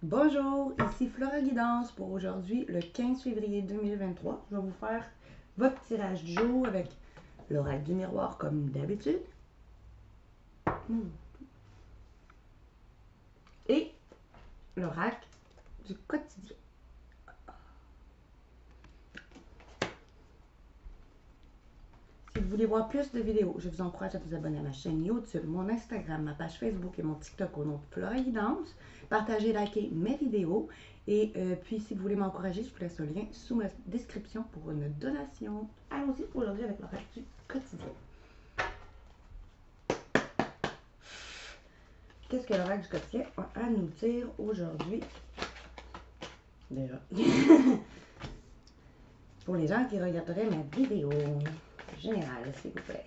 Bonjour, ici Flora Guidance pour aujourd'hui, le 15 février 2023. Je vais vous faire votre tirage du jour avec l'oracle du miroir comme d'habitude. Et l'oracle du quotidien. Si vous voulez voir plus de vidéos, je vous encourage à vous abonner à ma chaîne YouTube, mon Instagram, ma page Facebook et mon TikTok au nom de Flora Guidance. Partagez, likez mes vidéos. Et puis, si vous voulez m'encourager, je vous laisse un lien sous ma description pour une donation. Allons-y aujourd'hui avec l'oracle du quotidien. Qu'est-ce que l'oracle du quotidien a à nous dire aujourd'hui? Déjà. Pour les gens qui regarderaient ma vidéo générale, s'il vous plaît.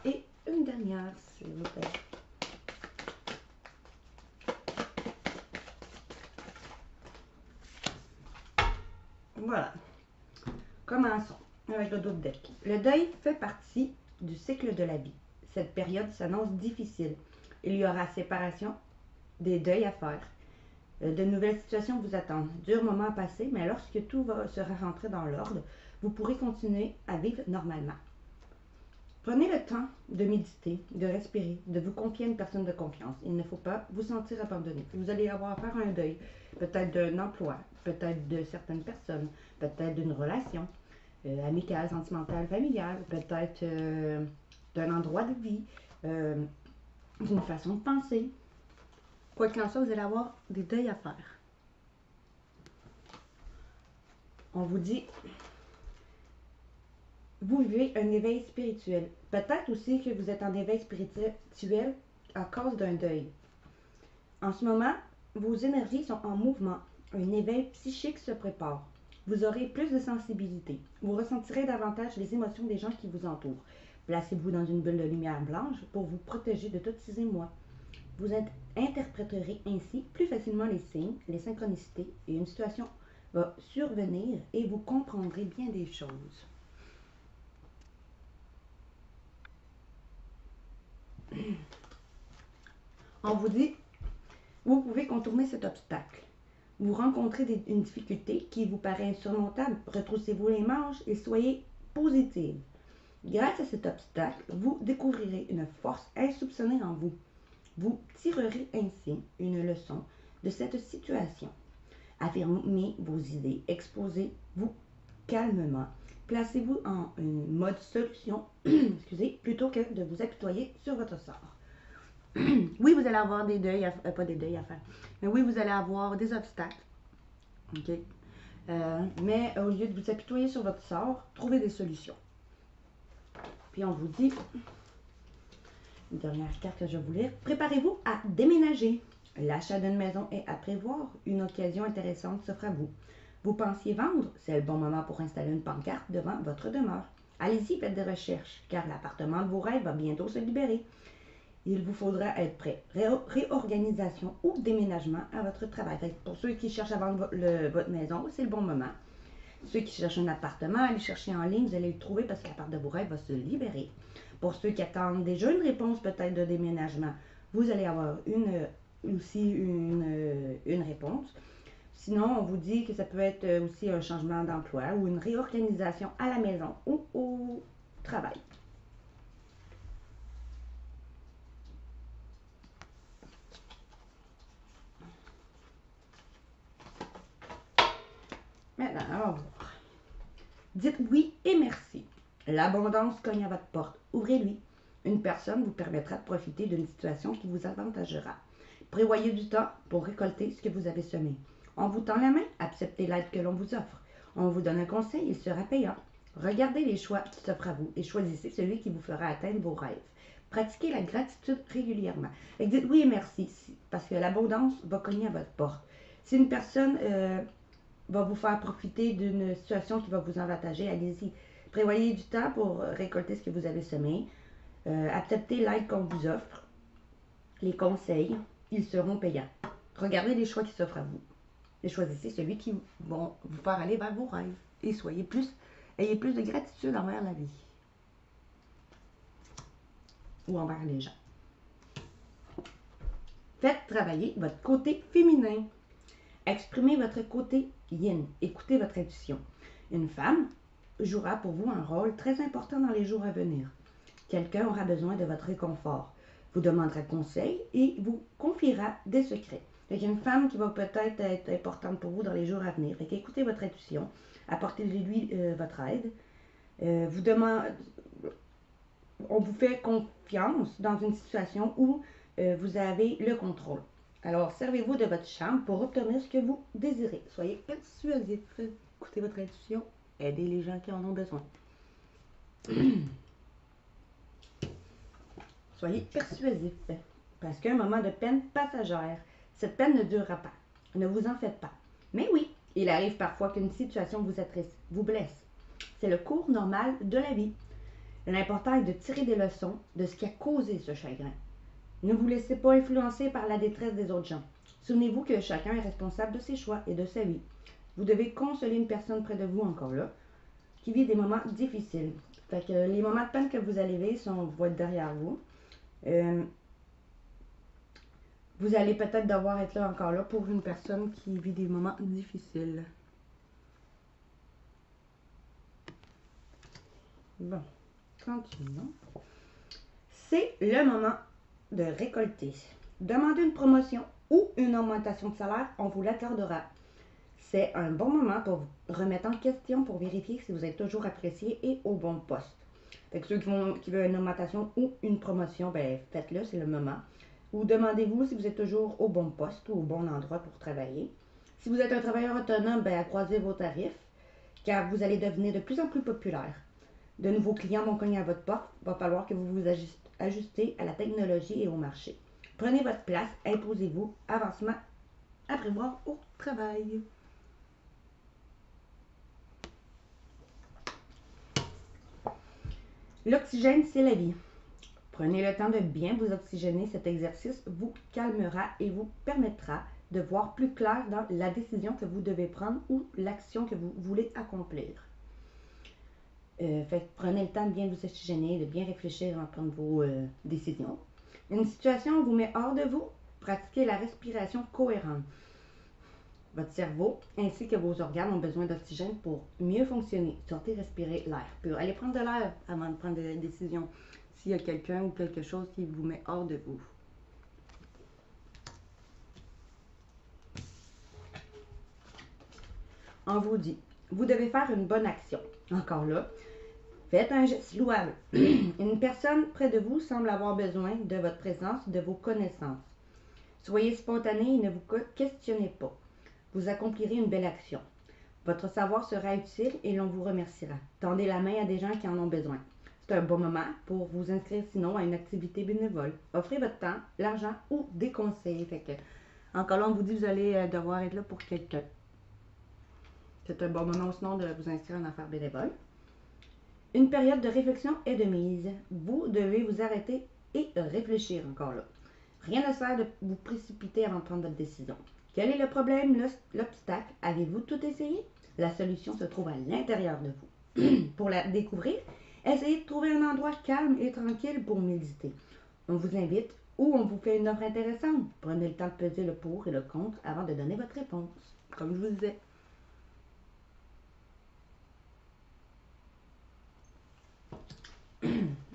Et une dernière, s'il vous plaît. Voilà. Commençons avec le dos de deck. Le deuil fait partie du cycle de la vie. Cette période s'annonce difficile. Il y aura séparation, des deuils à faire. De nouvelles situations vous attendent. Dur moment à passer, mais lorsque tout sera rentré dans l'ordre, vous pourrez continuer à vivre normalement. Prenez le temps de méditer, de respirer, de vous confier à une personne de confiance. Il ne faut pas vous sentir abandonné. Vous allez avoir à faire un deuil, peut-être d'un emploi, peut-être de certaines personnes, peut-être d'une relation amicale, sentimentale, familiale, peut-être d'un endroit de vie, d'une façon de penser. Quoi qu'il en soit, vous allez avoir des deuils à faire. On vous dit, vous vivez un éveil spirituel. Peut-être aussi que vous êtes en éveil spirituel à cause d'un deuil. En ce moment, vos énergies sont en mouvement. Un éveil psychique se prépare. Vous aurez plus de sensibilité. Vous ressentirez davantage les émotions des gens qui vous entourent. Placez-vous dans une bulle de lumière blanche pour vous protéger de tous ces émois. Vous interpréterez ainsi plus facilement les signes, les synchronicités et une situation va survenir et vous comprendrez bien des choses. On vous dit, vous pouvez contourner cet obstacle. Vous rencontrez une difficulté qui vous paraît insurmontable, retroussez-vous les manches et soyez positive. Grâce à cet obstacle, vous découvrirez une force insoupçonnée en vous. Vous tirerez ainsi une leçon de cette situation. Affirmez vos idées, exposez-vous calmement. Placez-vous en mode solution excusez, plutôt que de vous apitoyer sur votre sort. Oui, vous allez avoir des deuils, pas des deuils à faire, mais oui, vous allez avoir des obstacles. OK? Mais au lieu de vous apitoyer sur votre sort, trouvez des solutions. Puis on vous dit, une dernière carte que je vais vous lire, préparez-vous à déménager. L'achat d'une maison est à prévoir. Une occasion intéressante s'offre à vous. Vous pensiez vendre? C'est le bon moment pour installer une pancarte devant votre demeure. Allez-y, faites des recherches, car l'appartement de vos rêves va bientôt se libérer. Il vous faudra être prêt. Réorganisation ou déménagement à votre travail. Pour ceux qui cherchent à vendre votre maison, c'est le bon moment. Ceux qui cherchent un appartement, allez chercher en ligne, vous allez le trouver parce que l'appart de vos rêves va se libérer. Pour ceux qui attendent déjà une réponse peut-être de déménagement, vous allez avoir aussi une réponse. Sinon, on vous dit que ça peut être aussi un changement d'emploi ou une réorganisation à la maison ou au travail. Maintenant, on va voir. Dites oui et merci. L'abondance cogne à votre porte. Ouvrez-lui. Une personne vous permettra de profiter d'une situation qui vous avantagera. Prévoyez du temps pour récolter ce que vous avez semé. On vous tend la main, acceptez l'aide que l'on vous offre. On vous donne un conseil, il sera payant. Regardez les choix qui s'offrent à vous et choisissez celui qui vous fera atteindre vos rêves. Pratiquez la gratitude régulièrement. Et dites oui et merci, parce que l'abondance va cogner à votre porte. Si une personne va vous faire profiter d'une situation qui va vous avantager, allez-y. Prévoyez du temps pour récolter ce que vous avez semé. Acceptez l'aide qu'on vous offre. Les conseils, ils seront payants. Regardez les choix qui s'offrent à vous. Et choisissez celui qui va vous faire aller vers vos rêves. Et ayez plus de gratitude envers la vie. Ou envers les gens. Faites travailler votre côté féminin. Exprimez votre côté yin. Écoutez votre intuition. Une femme jouera pour vous un rôle très important dans les jours à venir. Quelqu'un aura besoin de votre réconfort, vous demandera conseil et vous confiera des secrets. Il y a une femme qui va peut-être être importante pour vous dans les jours à venir. Écoutez votre intuition, apportez-lui votre aide. On vous fait confiance dans une situation où vous avez le contrôle. Alors, servez-vous de votre charme pour obtenir ce que vous désirez. Soyez persuasif. Écoutez votre intuition. Aidez les gens qui en ont besoin. Soyez persuasif. Parce qu'un moment de peine passagère, cette peine ne durera pas. Ne vous en faites pas. Mais oui, il arrive parfois qu'une situation vous attriste, vous blesse. C'est le cours normal de la vie. L'important est de tirer des leçons de ce qui a causé ce chagrin. Ne vous laissez pas influencer par la détresse des autres gens. Souvenez-vous que chacun est responsable de ses choix et de sa vie. Vous devez consoler une personne près de vous, encore là, qui vit des moments difficiles. Fait que les moments de peine que vous allez vivre vont être derrière vous. Vous allez peut-être devoir être là encore là pour une personne qui vit des moments difficiles. Bon, continuons. C'est le moment de récolter. Demandez une promotion ou une augmentation de salaire, on vous l'accordera. C'est un bon moment pour vous remettre en question pour vérifier si vous êtes toujours apprécié et au bon poste. Fait que ceux qui veulent une augmentation ou une promotion, ben faites-le, c'est le moment. Ou demandez-vous si vous êtes toujours au bon poste ou au bon endroit pour travailler. Si vous êtes un travailleur autonome, ben croisez vos tarifs, car vous allez devenir de plus en plus populaire. De nouveaux clients vont cogner à votre porte. Il va falloir que vous vous ajustez à la technologie et au marché. Prenez votre place, imposez-vous, avancement à prévoir au travail. L'oxygène, c'est la vie. Prenez le temps de bien vous oxygéner. Cet exercice vous calmera et vous permettra de voir plus clair dans la décision que vous devez prendre ou l'action que vous voulez accomplir. Prenez le temps de bien vous oxygéner, de bien réfléchir avant de prendre vos décisions. Une situation vous met hors de vous, pratiquez la respiration cohérente. Votre cerveau ainsi que vos organes ont besoin d'oxygène pour mieux fonctionner. Sortez respirer l'air pur. Allez prendre de l'air avant de prendre des décisions. S'il y a quelqu'un ou quelque chose qui vous met hors de vous. On vous dit, vous devez faire une bonne action. Encore là, faites un geste louable. Une personne près de vous semble avoir besoin de votre présence, de vos connaissances. Soyez spontané et ne vous questionnez pas. Vous accomplirez une belle action. Votre savoir sera utile et l'on vous remerciera. Tendez la main à des gens qui en ont besoin. C'est un bon moment pour vous inscrire sinon à une activité bénévole. Offrez votre temps, l'argent ou des conseils. Encore là, on vous dit que vous allez devoir être là pour quelqu'un. C'est un bon moment sinon de vous inscrire en affaires bénévoles. Une période de réflexion est de mise. Vous devez vous arrêter et réfléchir encore là. Rien ne sert de vous précipiter avant de prendre votre décision. Quel est le problème, l'obstacle? Avez-vous tout essayé? La solution se trouve à l'intérieur de vous. Pour la découvrir, essayez de trouver un endroit calme et tranquille pour méditer. On vous invite ou on vous fait une offre intéressante. Prenez le temps de peser le pour et le contre avant de donner votre réponse. Comme je vous disais.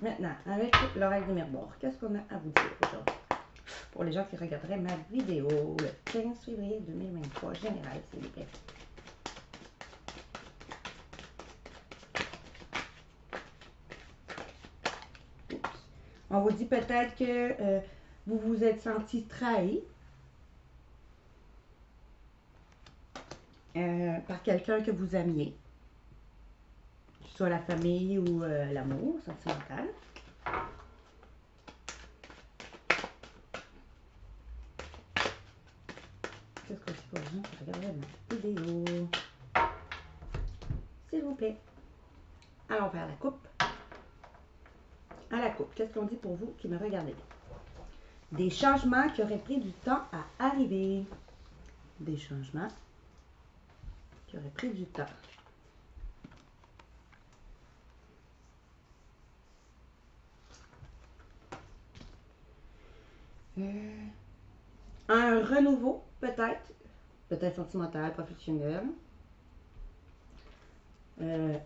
Maintenant, avec l'oreille de miroir, qu'est-ce qu'on a à vous dire aujourd'hui? Pour les gens qui regarderaient ma vidéo le 15 février 2023, général, s'il vous plaît. Oups. On vous dit peut-être que vous vous êtes senti trahi. par quelqu'un que vous aimiez, que ce soit la famille ou l'amour sentimental. Qu'est-ce que c'est pour vous? Regardez ma vidéo. S'il vous plaît. Allons faire la coupe. À la coupe, qu'est-ce qu'on dit pour vous qui me regardez? Des changements qui auraient pris du temps à arriver. Des changements qui auraient pris du temps. Un renouveau, peut-être sentimental, professionnel,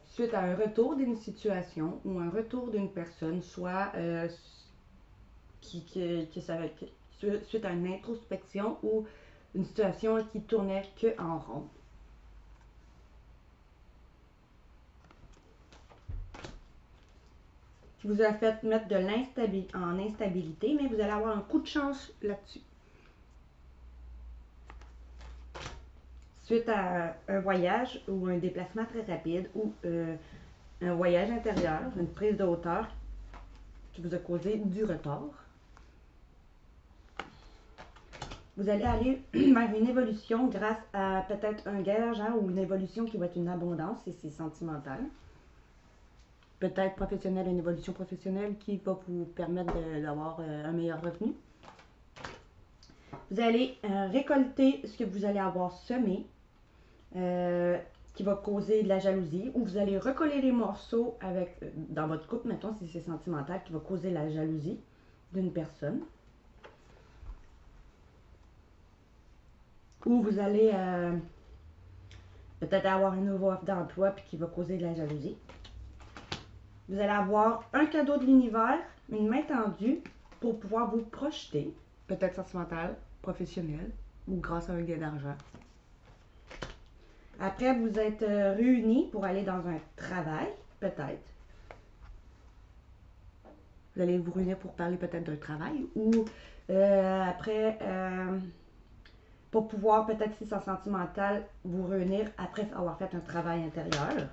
suite à un retour d'une situation ou un retour d'une personne, soit suite à une introspection ou une situation qui tournait que en rond. Qui vous a fait mettre de en instabilité, mais vous allez avoir un coup de chance là-dessus. Suite à un voyage ou un déplacement très rapide ou un voyage intérieur, une prise de hauteur qui vous a causé du retard. Vous allez aller vers une évolution grâce à peut-être un gain d'argent ou une évolution qui va être une abondance si c'est sentimental. Peut-être professionnel, une évolution professionnelle qui va vous permettre d'avoir un meilleur revenu. Vous allez récolter ce que vous allez avoir semé, qui va causer de la jalousie, ou vous allez recoller les morceaux dans votre couple, mettons si c'est sentimental, qui va causer la jalousie d'une personne. Ou vous allez peut-être avoir une nouvelle offre d'emploi puis qui va causer de la jalousie. Vous allez avoir un cadeau de l'univers, une main tendue pour pouvoir vous projeter, peut-être sentimental, professionnel ou grâce à un gain d'argent. Après, vous êtes réunis pour aller dans un travail, peut-être. Vous allez vous réunir pour parler peut-être d'un travail ou après, pour pouvoir, peut-être si c'est sentimental, vous réunir après avoir fait un travail intérieur.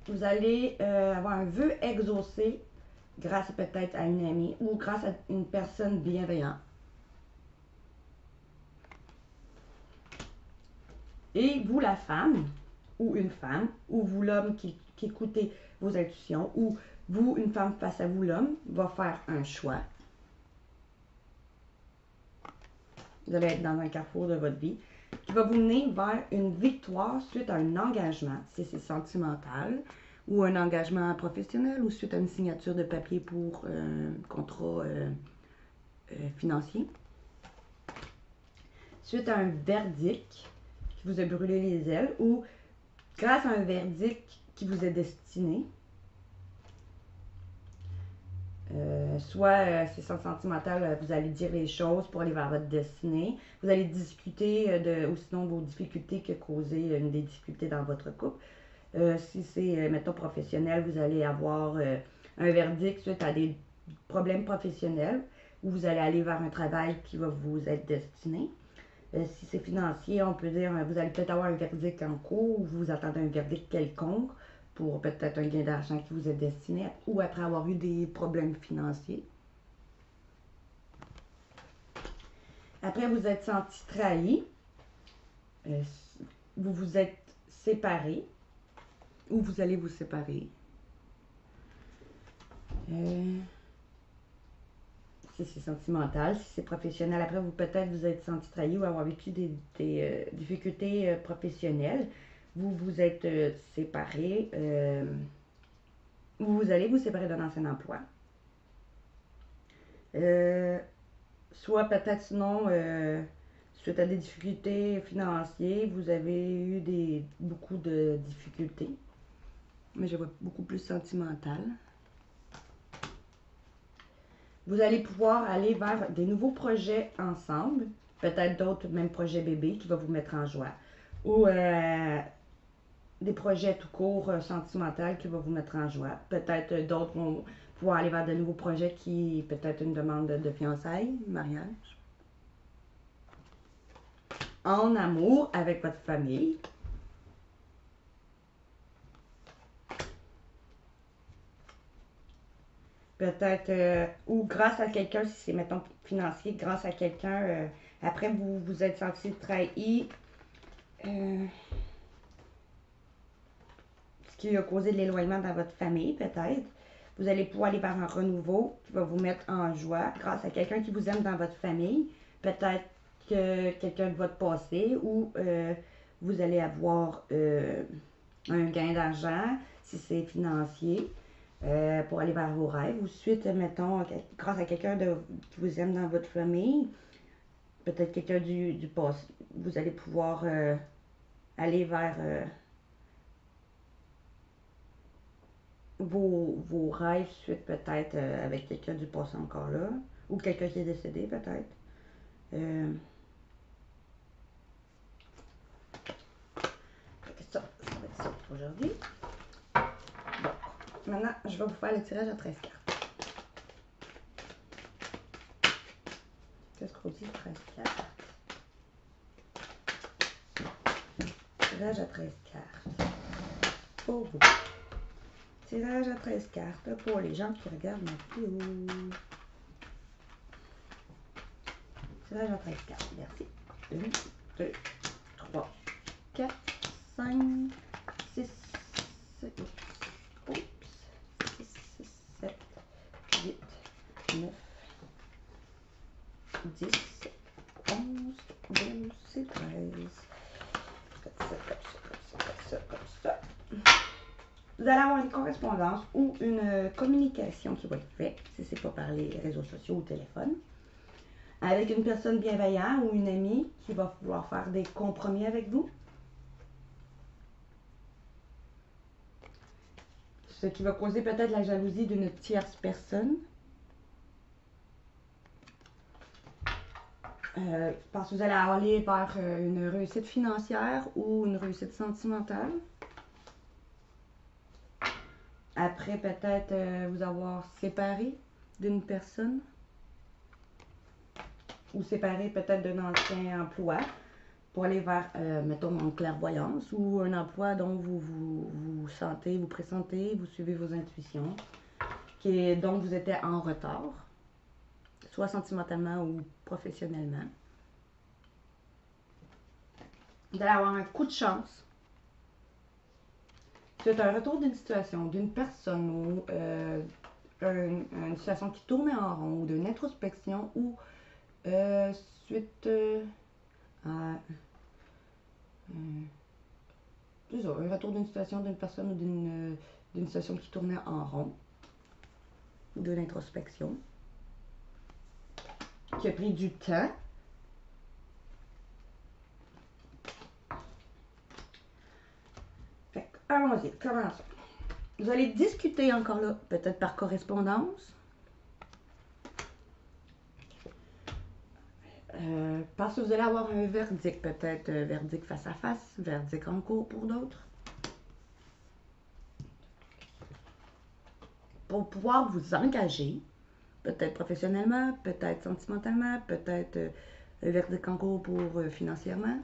Vous allez avoir un vœu exaucé grâce peut-être à une amie ou grâce à une personne bienveillante. Et vous, la femme, ou une femme, ou vous, l'homme qui écoutez vos intuitions, ou vous, une femme face à vous, l'homme, va faire un choix. Vous allez être dans un carrefour de votre vie qui va vous mener vers une victoire suite à un engagement, si c'est sentimental, ou un engagement professionnel, ou suite à une signature de papier pour un contrat financier. Suite à un verdict qui vous a brûlé les ailes, ou grâce à un verdict qui vous est destiné. Soit c'est sentimental, vous allez dire les choses pour aller vers votre destinée. Vous allez discuter ou sinon vos difficultés qui ont causé des difficultés dans votre couple. Si c'est, mettons, professionnel, vous allez avoir un verdict suite à des problèmes professionnels où vous allez aller vers un travail qui va vous être destiné. Si c'est financier, on peut dire, vous allez peut-être avoir un verdict en cours ou vous attendez un verdict quelconque pour peut-être un gain d'argent qui vous est destiné ou après avoir eu des problèmes financiers. Après, vous êtes senti trahi. Vous vous êtes séparé ou vous allez vous séparer. Si c'est sentimental, si c'est professionnel, après vous peut-être vous êtes senti trahi ou avoir vécu des difficultés professionnelles. Vous vous êtes séparé ou vous allez vous séparer d'un ancien emploi. Soit peut-être sinon, suite à des difficultés financières, vous avez eu beaucoup de difficultés. Mais je vois beaucoup plus sentimental. Vous allez pouvoir aller vers des nouveaux projets ensemble, peut-être d'autres, même projets bébés qui vont vous mettre en joie. Ou des projets tout court sentimentaux qui vont vous mettre en joie. Peut-être d'autres vont pouvoir aller vers de nouveaux projets qui, peut-être une demande de fiançailles, mariage. en amour avec votre famille. Peut-être, ou grâce à quelqu'un, si c'est, mettons, financier, grâce à quelqu'un, après vous vous êtes senti trahi, ce qui a causé de l'éloignement dans votre famille, peut-être. Vous allez pouvoir aller vers un renouveau qui va vous mettre en joie grâce à quelqu'un qui vous aime dans votre famille. Peut-être que quelqu'un de votre passé ou vous allez avoir un gain d'argent si c'est financier pour aller vers vos rêves. Ou suite, mettons, grâce à quelqu'un qui vous aime dans votre famille, peut-être quelqu'un du passé, vous allez pouvoir aller vers vos rêves suite peut-être avec quelqu'un du passé encore là, ou quelqu'un qui est décédé peut-être. Ça va être ça pour aujourd'hui. Bon, maintenant je vais vous faire le tirage à 13 cartes. Qu'est-ce qu'on dit 13 cartes? Tirage à 13 cartes. Pour vous. Tirage à 13 cartes pour les gens qui regardent ma vidéo. Tirage à 13 cartes. Merci. 1, 2, 3, 4, 5, 6, 7, 8, 9, 10, 11, 12 et 13. Comme ça. Vous allez avoir une correspondance ou une communication qui va être faite, si ce n'est pas par les réseaux sociaux ou téléphone, avec une personne bienveillante ou une amie qui va vouloir faire des compromis avec vous. Ce qui va causer peut-être la jalousie d'une tierce personne. Parce que vous allez aller vers une réussite financière ou une réussite sentimentale. Après, peut-être vous avoir séparé d'une personne ou séparé peut-être d'un ancien emploi pour aller vers, mettons, en clairvoyance ou un emploi dont vous sentez, vous pressentez, vous suivez vos intuitions, dont vous étiez en retard, soit sentimentalement ou professionnellement. Vous allez avoir un coup de chance. C'est un retour d'une situation, d'une personne ou une situation qui tournait en rond, ou d'une introspection ou suite à un retour d'une situation, d'une personne ou d'une situation qui tournait en rond ou d'une introspection qui a pris du temps. Fait que, allons-y, commençons. Vous allez discuter encore là, peut-être par correspondance. Parce que vous allez avoir un verdict, peut-être verdict face à face, verdict en cours pour d'autres. Pour pouvoir vous engager, peut-être professionnellement, peut-être sentimentalement, peut-être un verdict en cours pour financièrement.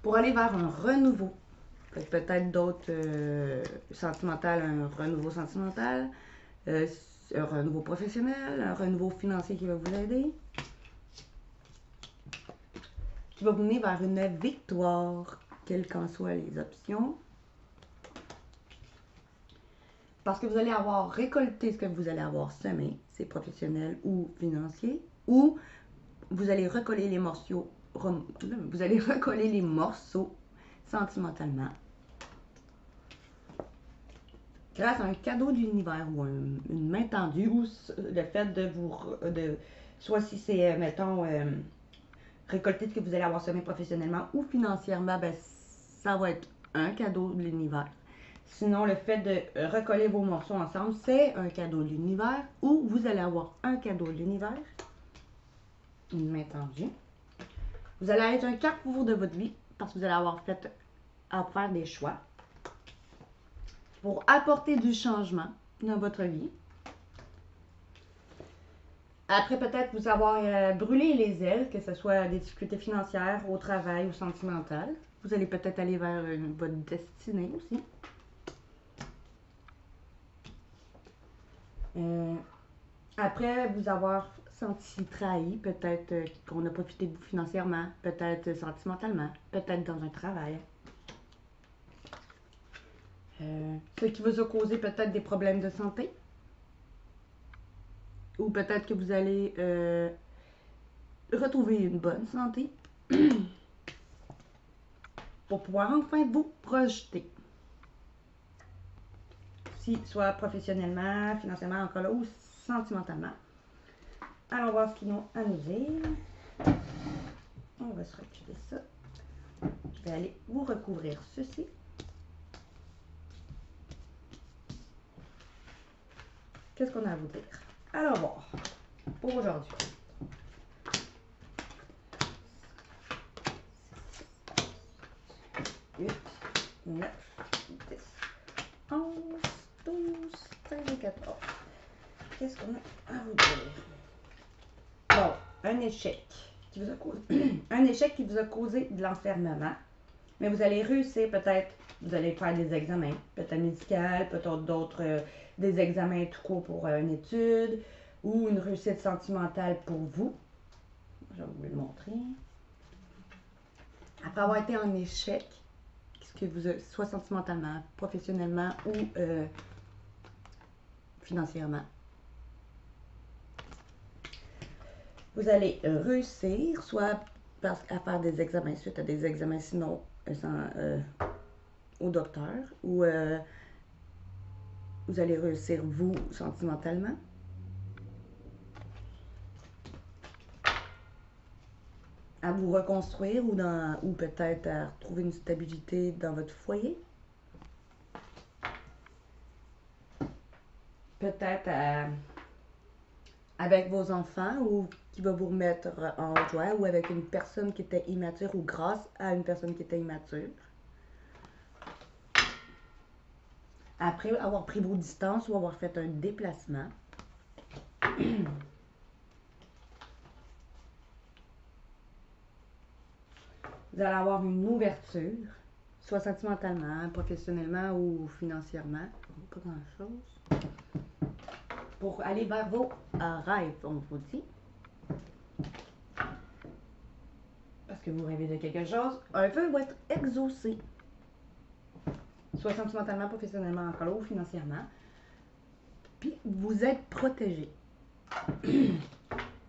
Pour aller vers un renouveau. Peut-être d'autres sentimental, un renouveau sentimental, un renouveau professionnel, un renouveau financier qui va vous aider, qui va vous mener vers une victoire, quelles qu'en soient les options. Parce que vous allez avoir récolté ce que vous allez avoir semé, c'est professionnel ou financier, ou vous allez recoller les morceaux, sentimentalement. Grâce à un cadeau de l'univers ou une main tendue, ou le fait soit si c'est, mettons, récolter ce que vous allez avoir semé professionnellement ou financièrement, ben, ça va être un cadeau de l'univers. Sinon, le fait de recoller vos morceaux ensemble, c'est un cadeau de l'univers ou vous allez avoir un cadeau de l'univers, une main tendue. Vous allez être un carrefour de votre vie parce que vous allez avoir fait à faire des choix pour apporter du changement dans votre vie. Après, peut-être vous avoir brûlé les ailes, que ce soit des difficultés financières, au travail ou sentimentales. Vous allez peut-être aller vers votre destinée aussi. Euh, Après vous avoir senti trahi, peut-être qu'on a profité de vous financièrement, peut-être sentimentalement, peut-être dans un travail. Ce qui vous a causé peut-être des problèmes de santé. Ou peut-être que vous allez retrouver une bonne santé pour pouvoir enfin vous projeter. Si, soit professionnellement, financièrement, encore là, ou sentimentalement. Allons voir ce qu'ils ont à nous dire. On va se reculer ça. Je vais aller vous recouvrir ceci. Qu'est-ce qu'on a à vous dire? Alors, voir pour aujourd'hui. 8, 9, 10, 11, 12, 13 et 14. Qu'est-ce qu'on a à vous dire? Bon, un échec qui vous a causé, un échec qui vous a causé de l'enfermement. Mais vous allez réussir peut-être, vous allez faire des examens, peut-être médical, peut-être d'autres, des examens tout court pour une étude ou une réussite sentimentale pour vous. Je vais vous le montrer. Après avoir été en échec, ce que vous, soit sentimentalement, professionnellement ou financièrement, vous allez réussir soit à faire des examens suite à des examens, sinon au docteur, ou vous allez réussir vous sentimentalement. À vous reconstruire ou peut-être à retrouver une stabilité dans votre foyer. Peut-être avec vos enfants ou qui va vous remettre en joie ou avec une personne qui était immature ou grâce à une personne qui était immature. Après avoir pris vos distances ou avoir fait un déplacement. Vous allez avoir une ouverture, soit sentimentalement, professionnellement ou financièrement. Pas grand-chose. Pour aller vers vos rêves, on vous dit. Parce que vous rêvez de quelque chose, un vœu va être exaucé. Soit sentimentalement, professionnellement, encore là, ou financièrement. Puis vous êtes protégé. Et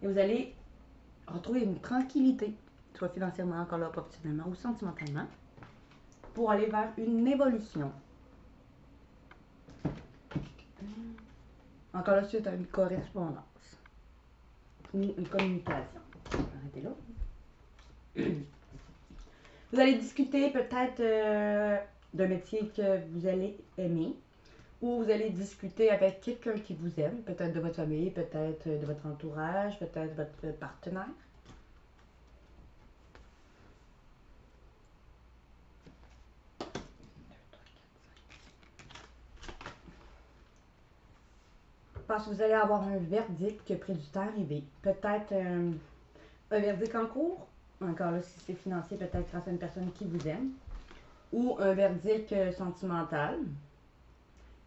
vous allez retrouver une tranquillité, soit financièrement, encore là, professionnellement ou sentimentalement, pour aller vers une évolution. Encore là, suite à une correspondance ou une communication. Arrêtez là. Vous allez discuter peut-être d'un métier que vous allez aimer, ou vous allez discuter avec quelqu'un qui vous aime, peut-être de votre famille, peut-être de votre entourage, peut-être votre partenaire. Parce que vous allez avoir un verdict qui a pris du temps à arriver. Peut-être un verdict en cours, encore là, si c'est financier, peut-être grâce à une personne qui vous aime, ou un verdict sentimental,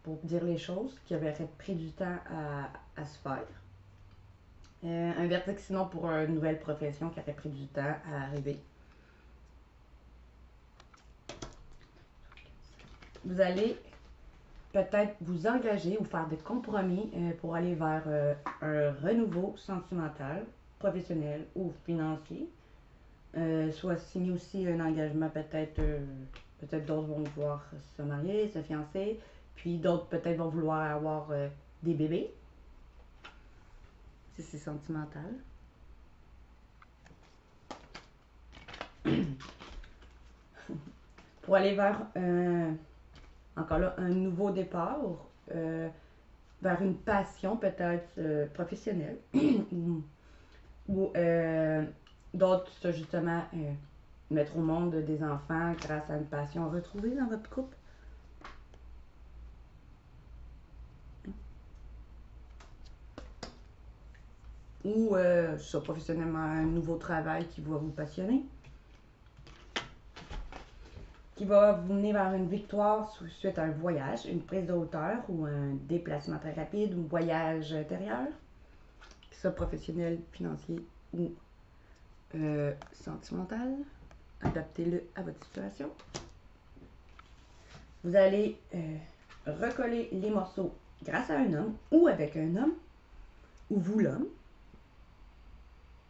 pour dire les choses, qui aurait pris du temps à se faire. Un verdict sinon pour une nouvelle profession qui aurait pris du temps à arriver. Vous allez peut-être vous engager ou faire des compromis pour aller vers un renouveau sentimental, professionnel ou financier. Soit signer aussi un engagement, peut-être d'autres vont vouloir se marier, se fiancer, puis d'autres peut-être vont vouloir avoir des bébés, si c'est sentimental. Pour aller vers encore là un nouveau départ, vers une passion peut-être professionnelle ou d'autres justement mettre au monde des enfants grâce à une passion retrouvée dans votre couple. ou soit professionnellement un nouveau travail qui va vous passionner, qui va vous mener vers une victoire suite à un voyage, une prise de hauteur ou un déplacement très rapide ou un voyage intérieur, que ce soit professionnel, financier ou sentimental. Adaptez-le à votre situation. Vous allez recoller les morceaux grâce à un homme ou avec un homme, ou vous l'homme,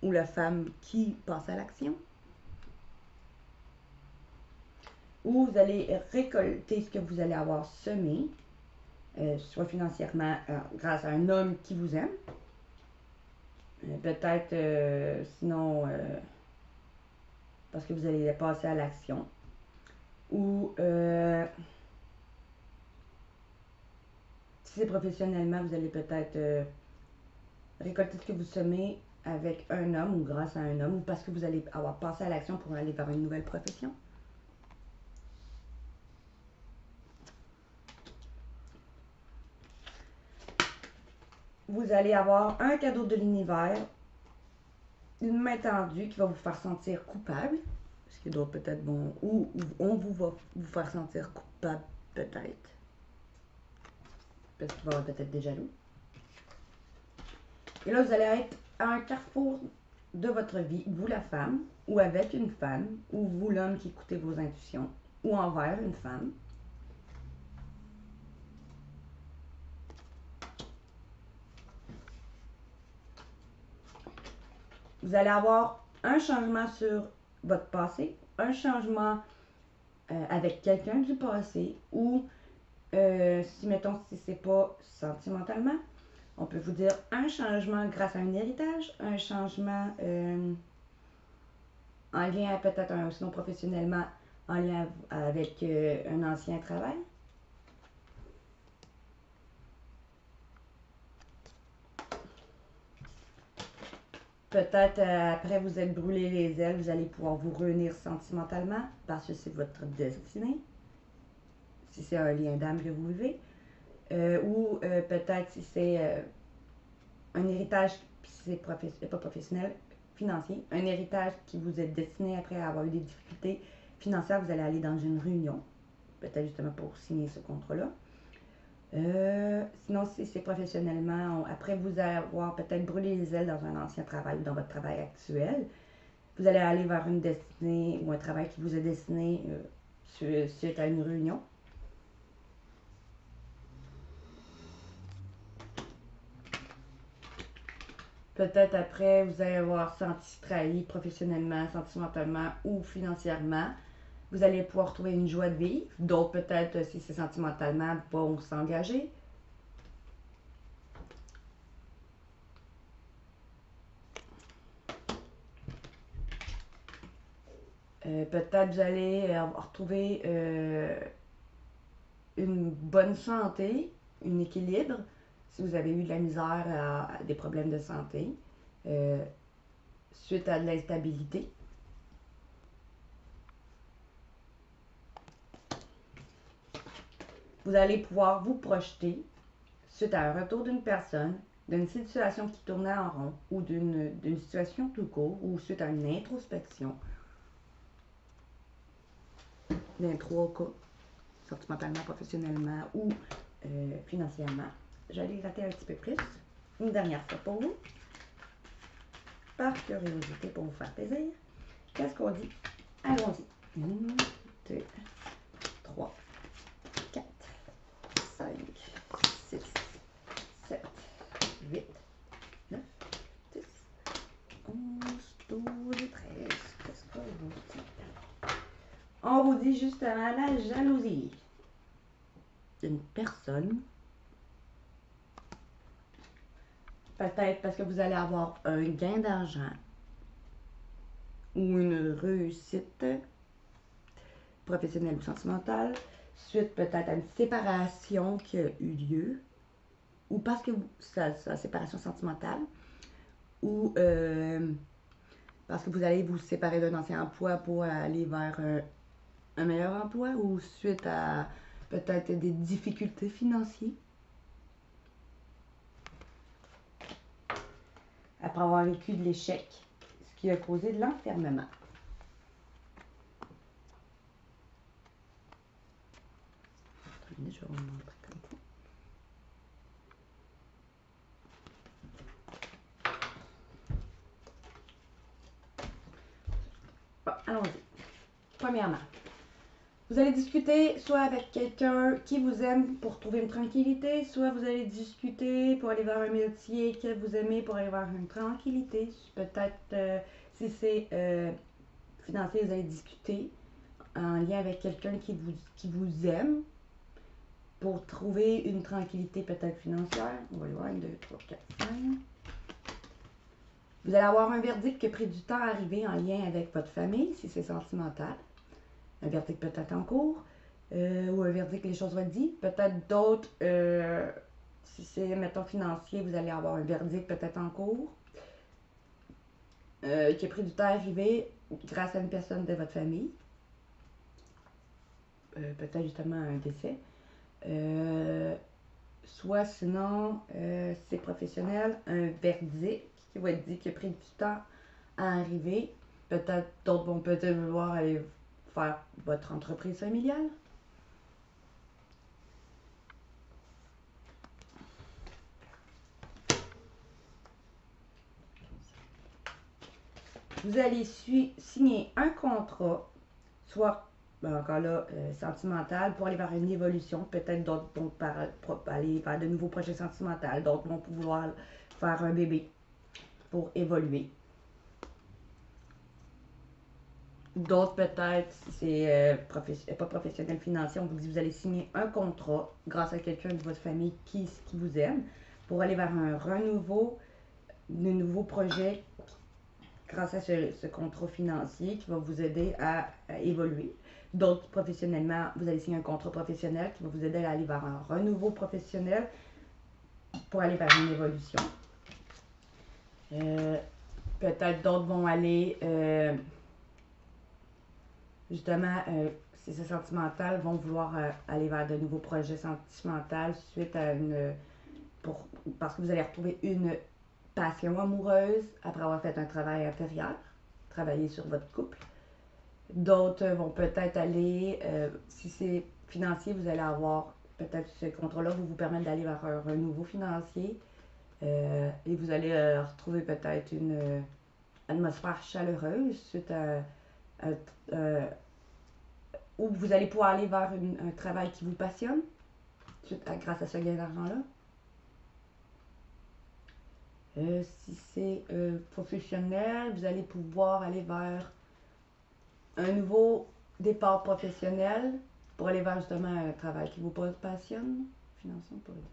ou la femme qui passe à l'action. Ou vous allez récolter ce que vous allez avoir semé, soit financièrement grâce à un homme qui vous aime, peut-être sinon parce que vous allez passer à l'action, ou si c'est professionnellement, vous allez peut-être récolter ce que vous semez avec un homme ou grâce à un homme, ou parce que vous allez avoir passé à l'action pour aller vers une nouvelle profession. Vous allez avoir un cadeau de l'univers, une main tendue qui va vous faire sentir coupable, parce que d'autres peut-être vont, ou on vous va vous faire sentir coupable peut-être, parce qu'il va y avoir peut-être des jaloux. Et là, vous allez être à un carrefour de votre vie, vous la femme, ou avec une femme, ou vous l'homme qui écoutez vos intuitions, ou envers une femme. Vous allez avoir un changement sur votre passé, un changement avec quelqu'un du passé, ou si mettons si c'est pas sentimentalement, on peut vous dire un changement grâce à un héritage, un changement en lien peut-être sinon professionnellement, en lien avec un ancien travail. Peut-être après vous êtes brûlé les ailes, vous allez pouvoir vous réunir sentimentalement parce que c'est votre destinée, si c'est un lien d'âme que vous vivez. Ou peut-être si c'est un héritage, puis c'est pas professionnel, financier, un héritage qui vous est destiné après avoir eu des difficultés financières, vous allez aller dans une réunion, peut-être justement pour signer ce contrat-là. Sinon, si c'est professionnellement, après vous avoir peut-être brûlé les ailes dans un ancien travail ou dans votre travail actuel, vous allez aller vers une destinée ou un travail qui vous est destiné suite à une réunion. Peut-être après, vous allez avoir senti trahi professionnellement, sentimentalement ou financièrement. Vous allez pouvoir trouver une joie de vivre. D'autres, peut-être, si c'est sentimentalement, vont s'engager. Peut-être vous allez retrouver une bonne santé, un équilibre, si vous avez eu de la misère à des problèmes de santé, suite à de l'instabilité. Vous allez pouvoir vous projeter suite à un retour d'une personne, d'une situation qui tournait en rond ou d'une situation tout court ou suite à une introspection. Dans 3 cas, sentimentalement, professionnellement ou financièrement. J'allais gratter un petit peu plus. Une dernière fois pour vous. Par curiosité, pour vous faire plaisir. Qu'est-ce qu'on dit? Allons-y. 1, 2, 3, 4, 5, 6, 7, 8, 9, 10, 11, 12, 13. Qu'est-ce qu'on vous dit? On vous dit justement la jalousie d'une personne. Peut-être parce que vous allez avoir un gain d'argent ou une réussite professionnelle ou sentimentale, suite peut-être à une séparation qui a eu lieu, ou parce que sa séparation sentimentale, ou parce que vous allez vous séparer d'un ancien emploi pour aller vers un meilleur emploi, ou suite à peut-être des difficultés financières. après avoir vécu de l'échec, ce qui a causé de l'enfermement. Je vais vous montrer comme ça. Bon, allons-y. Premièrement, vous allez discuter soit avec quelqu'un qui vous aime pour trouver une tranquillité, soit vous allez discuter pour aller vers un métier que vous aimez pour aller vers une tranquillité. Peut-être, si c'est financier, vous allez discuter en lien avec quelqu'un qui vous aime pour trouver une tranquillité peut-être financière. On va y voir, 1, 2, 3, 4, 5. Vous allez avoir un verdict qui a pris du temps à arriver en lien avec votre famille, si c'est sentimental. Un verdict peut-être en cours, ou un verdict les choses vont être dites. Peut-être d'autres, si c'est, mettons, financier, vous allez avoir un verdict peut-être en cours, qui a pris du temps à arriver grâce à une personne de votre famille. Peut-être justement un décès. Soit sinon, c'est professionnel, un verdict qui va être dit qui a pris du temps à arriver. Peut-être d'autres vont peut-être vouloir aller faire votre entreprise familiale. Vous allez signer un contrat, soit encore là, sentimental, pour aller vers une évolution. Peut-être d'autres vont aller vers de nouveaux projets sentimentaux, d'autres vont pouvoir faire un bébé pour évoluer. D'autres, peut-être, c'est pas professionnel financier. On vous dit que vous allez signer un contrat grâce à quelqu'un de votre famille qui vous aime pour aller vers un renouveau, de nouveaux projets grâce à ce contrat financier qui va vous aider à évoluer. D'autres, professionnellement, vous allez signer un contrat professionnel qui va vous aider à aller vers un renouveau professionnel pour aller vers une évolution. Peut-être d'autres vont aller... justement, si c'est sentimental, vont vouloir aller vers de nouveaux projets sentimentaux suite à parce que vous allez retrouver une passion amoureuse après avoir fait un travail intérieur, travailler sur votre couple. D'autres vont peut-être aller, si c'est financier, vous allez avoir peut-être ce contrat-là vous permettre d'aller vers un renouveau financier et vous allez retrouver peut-être une atmosphère chaleureuse suite à où vous allez pouvoir aller vers un travail qui vous passionne grâce à ce gain d'argent-là. Si c'est professionnel, vous allez pouvoir aller vers un nouveau départ professionnel pour aller vers justement un travail qui vous passionne. Financier, on pourrait dire.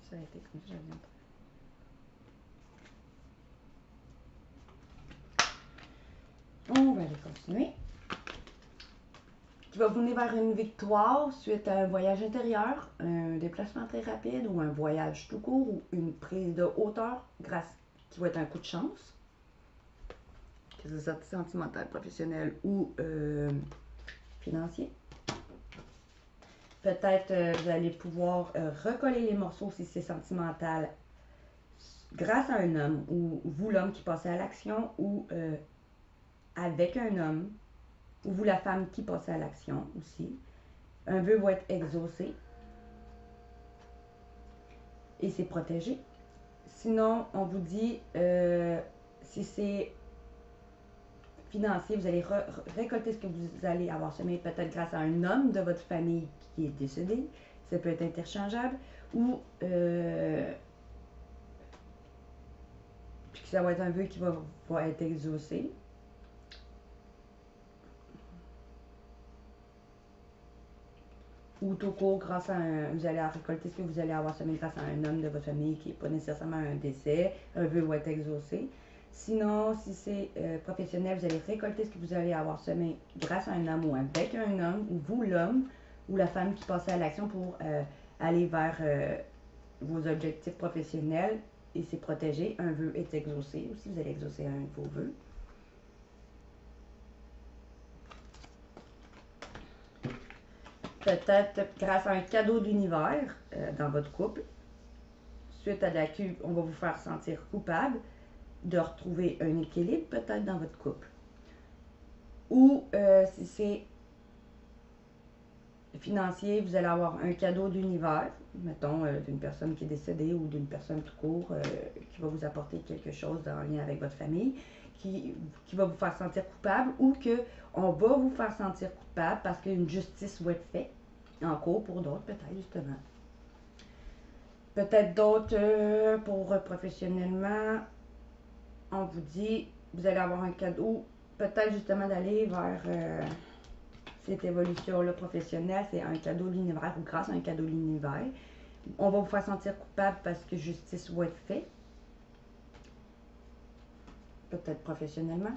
Ça a été comme ça, je viens de... On va aller continuer. Qui va vous mener vers une victoire suite à un voyage intérieur, un déplacement très rapide ou un voyage tout court ou une prise de hauteur qui va être un coup de chance. Que ce soit sentimental, professionnel ou financier. Peut-être vous allez pouvoir recoller les morceaux si c'est sentimental grâce à un homme ou vous l'homme qui passez à l'action ou avec un homme ou vous la femme qui passez à l'action aussi. Un vœu va être exaucé et c'est protégé. Sinon, on vous dit si c'est financier, vous allez récolter ce que vous allez avoir semé peut-être grâce à un homme de votre famille qui est décédé. Ça peut être interchangeable ou puis ça va être un vœu qui va être exaucé. Ou tout court, grâce à vous allez récolter ce que vous allez avoir semé grâce à un homme de votre famille qui n'est pas nécessairement un décès. Un vœu va être exaucé. Sinon, si c'est professionnel, vous allez récolter ce que vous allez avoir semé grâce à un homme ou avec un homme, ou vous l'homme, ou la femme qui passe à l'action pour aller vers vos objectifs professionnels et c'est protégé. Un vœu est exaucé aussi. Vous allez exaucer un de vos vœux. Peut-être grâce à un cadeau d'univers dans votre couple. Suite à la cube, on va vous faire sentir coupable de retrouver un équilibre peut-être dans votre couple. Ou si c'est financier, vous allez avoir un cadeau d'univers, mettons d'une personne qui est décédée ou d'une personne tout court qui va vous apporter quelque chose en lien avec votre famille, qui va vous faire sentir coupable ou qu'on va vous faire sentir coupable parce qu'une justice va être faite en cours pour d'autres, peut-être justement. Peut-être d'autres pour professionnellement, on vous dit, vous allez avoir un cadeau, peut-être justement d'aller vers cette évolution-là professionnelle, c'est un cadeau de l'univers ou grâce à un cadeau de l'univers. On va vous faire sentir coupable parce que justice va être faite. Peut-être professionnellement.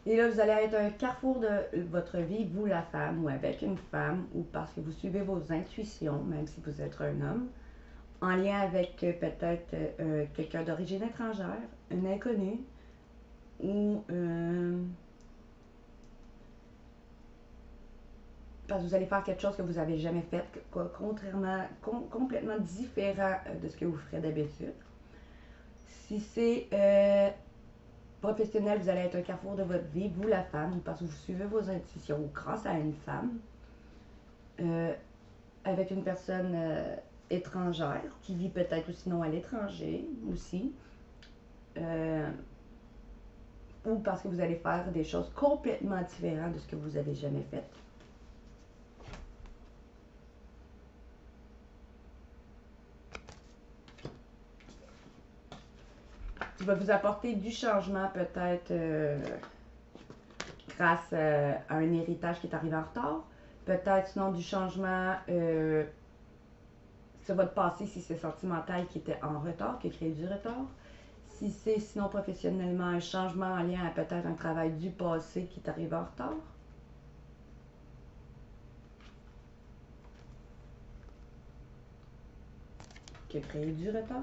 Et là, vous allez être un carrefour de votre vie, vous la femme, ou avec une femme, ou parce que vous suivez vos intuitions, même si vous êtes un homme, en lien avec peut-être quelqu'un d'origine étrangère, un inconnu, ou parce que vous allez faire quelque chose que vous n'avez jamais fait, complètement différent de ce que vous ferez d'habitude. Si c'est professionnel, vous allez être un carrefour de votre vie, vous la femme, parce que vous suivez vos intuitions, ou grâce à une femme, avec une personne étrangère, qui vit peut-être ou sinon à l'étranger aussi, ou parce que vous allez faire des choses complètement différentes de ce que vous avez jamais fait. Qui va vous apporter du changement peut-être grâce à un héritage qui est arrivé en retard. Peut-être sinon du changement sur votre passé si c'est sentimental qui était en retard, qui a créé du retard. Si c'est sinon professionnellement un changement en lien à peut-être un travail du passé qui est arrivé en retard. Qui a créé du retard.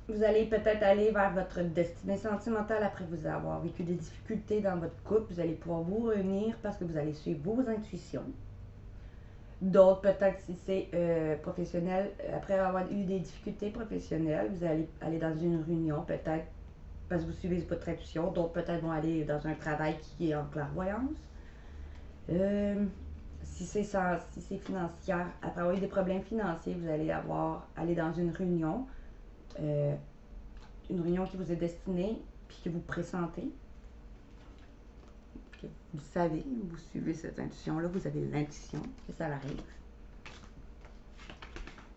Vous allez peut-être aller vers votre destinée sentimentale après vous avoir vécu des difficultés dans votre couple. Vous allez pouvoir vous réunir parce que vous allez suivre vos intuitions. D'autres, peut-être si c'est professionnel, après avoir eu des difficultés professionnelles, vous allez aller dans une réunion, peut-être parce que vous suivez votre intuition. D'autres, peut-être, vont aller dans un travail qui est en clairvoyance. Si c'est financier, après avoir eu des problèmes financiers, vous allez aller dans une réunion qui vous est destinée, puis que vous pressentez, que vous savez, vous suivez cette intuition-là, vous avez l'intuition que ça arrive.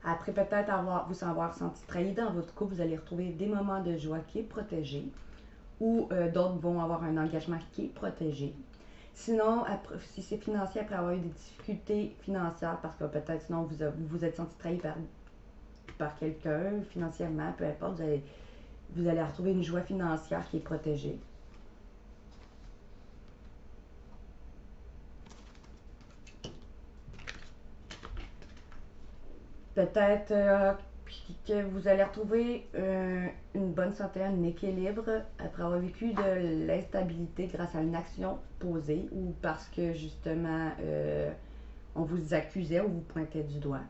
Après peut-être vous avoir senti trahi dans votre couple, vous allez retrouver des moments de joie qui est protégé, ou d'autres vont avoir un engagement qui est protégé. Sinon, si c'est financier, après avoir eu des difficultés financières, parce que peut-être sinon vous vous êtes senti trahi par quelqu'un financièrement, peu importe, vous allez retrouver une joie financière qui est protégée. Peut-être que vous allez retrouver une bonne santé, un équilibre après avoir vécu de l'instabilité grâce à une action posée ou parce que justement on vous accusait, on vous pointait du doigt.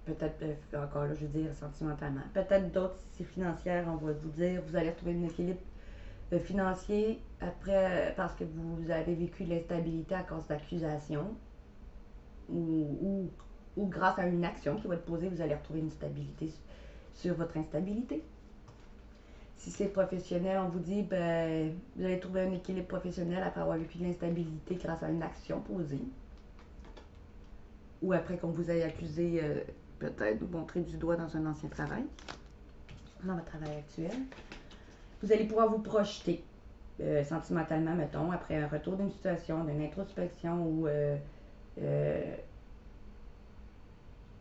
Peut-être, encore là, je veux dire sentimentalement. Peut-être d'autres, si c'est financière, on va vous dire, vous allez retrouver un équilibre financier après parce que vous avez vécu de l'instabilité à cause d'accusations ou grâce à une action qui va être posée, vous allez retrouver une stabilité sur votre instabilité. Si c'est professionnel, on vous dit, vous allez trouver un équilibre professionnel après avoir vécu de l'instabilité grâce à une action posée. Ou après qu'on vous ait accusé, peut-être vous montrer du doigt dans un ancien travail, dans votre travail actuel. Vous allez pouvoir vous projeter sentimentalement, mettons, après un retour d'une situation, d'une introspection ou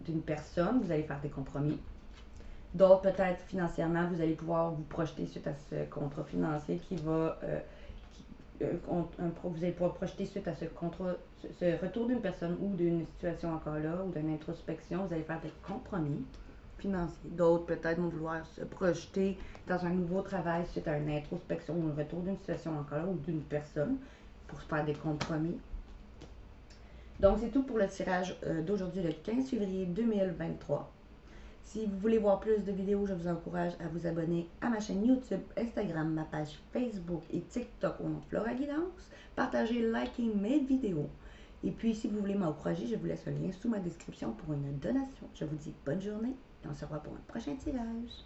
d'une personne, vous allez faire des compromis. D'autres, peut-être financièrement, vous allez pouvoir vous projeter suite à ce contrat financier qui va... vous allez pouvoir projeter suite à ce contrat, ce retour d'une personne ou d'une situation encore là, ou d'une introspection, vous allez faire des compromis financiers. D'autres, peut-être, vont vouloir se projeter dans un nouveau travail suite à une introspection ou un retour d'une situation encore là, ou d'une personne, pour se faire des compromis. Donc, c'est tout pour le tirage d'aujourd'hui, le 15 février 2023. Si vous voulez voir plus de vidéos, je vous encourage à vous abonner à ma chaîne YouTube, Instagram, ma page Facebook et TikTok au nom de Flora Guidance. Partagez, likez mes vidéos. Et puis, si vous voulez m'encourager, je vous laisse un lien sous ma description pour une donation. Je vous dis bonne journée et on se revoit pour un prochain tirage.